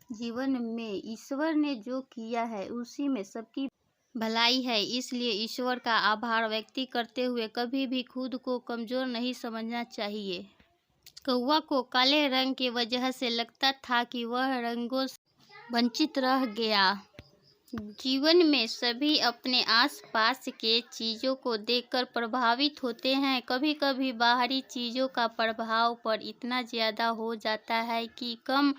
जीवन में ईश्वर ने जो किया है उसी में सबकी भलाई है, इसलिए ईश्वर का आभार व्यक्त करते हुए कभी भी खुद को कमजोर नहीं समझना चाहिए। कौवा को काले रंग की वजह से लगता था कि वह रंगों से वंचित रह गया। जीवन में सभी अपने आसपास के चीज़ों को देखकर प्रभावित होते हैं। कभी कभी बाहरी चीज़ों का प्रभाव पर इतना ज़्यादा हो जाता है कि कम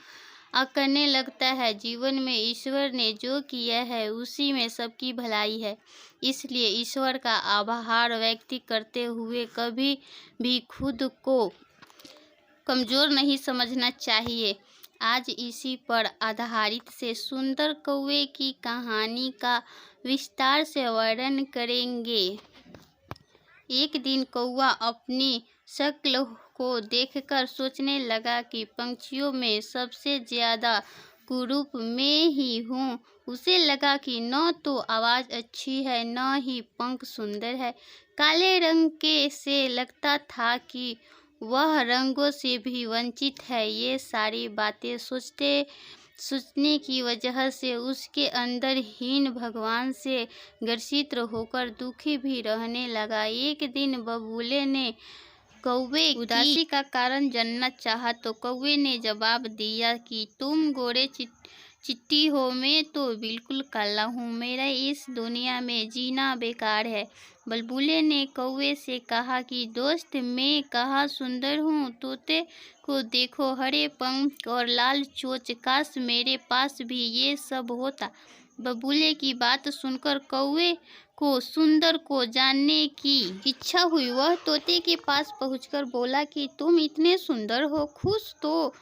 करने लगता है। जीवन में ईश्वर ने जो किया है उसी में सबकी भलाई है, इसलिए ईश्वर का आभार व्यक्त करते हुए कभी भी खुद को कमज़ोर नहीं समझना चाहिए। आज इसी पर आधारित से सुंदर कौवे की कहानी का विस्तार से वर्णन करेंगे। एक दिन कौवा अपनी शक्ल को देखकर सोचने लगा कि पंछियों में सबसे ज़्यादा कुरूप मैं ही हूँ। उसे लगा कि न तो आवाज़ अच्छी है न ही पंख सुंदर है। काले रंग के से लगता था कि वह रंगों से भी वंचित है। ये सारी बातें सोचने की वजह से उसके अंदर हीन भगवान से ग्रसित होकर दुखी भी रहने लगा। एक दिन बबूले ने कौवे की उदासी का कारण जानना चाहा तो कौवे ने जवाब दिया कि तुम गोरे चिट्टी हो, मैं तो बिल्कुल काला हूँ, मेरा इस दुनिया में जीना बेकार है। बुलबुले ने कौवे से कहा कि दोस्त, मैं कहाँ सुंदर हूँ, तोते को देखो, हरे पंख और लाल चोंच, काश मेरे पास भी ये सब होता। बबूले की बात सुनकर कौवे को सुंदर को जानने की इच्छा हुई। वह तोते के पास पहुंचकर बोला कि तुम इतने सुंदर हो, खुश तो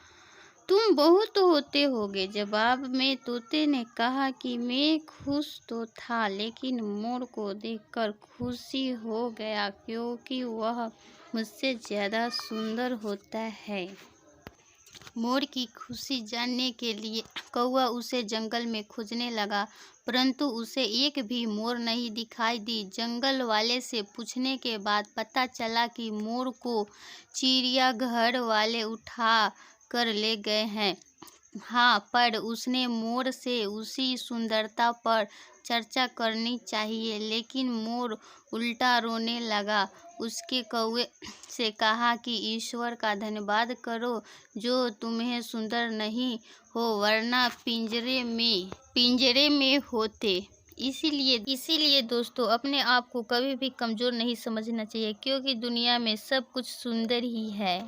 तुम बहुत होते होगे। जवाब में तोते ने कहा कि मैं खुश तो था, लेकिन मोर को देखकर खुशी हो गया क्योंकि वह मुझसे ज़्यादा सुंदर होता है। मोर की खुशी जानने के लिए कौवा उसे जंगल में खोजने लगा, परंतु उसे एक भी मोर नहीं दिखाई दी। जंगल वाले से पूछने के बाद पता चला कि मोर को चिड़ियाघर वाले उठा कर ले गए हैं। हाँ, पर उसने मोर से उसकी सुंदरता पर चर्चा करनी चाहिए, लेकिन मोर उल्टा रोने लगा। उसके कौवे से कहा कि ईश्वर का धन्यवाद करो जो तुम्हें सुंदर नहीं हो, वरना पिंजरे में होते। इसीलिए दोस्तों, अपने आप को कभी भी कमज़ोर नहीं समझना चाहिए, क्योंकि दुनिया में सब कुछ सुंदर ही है।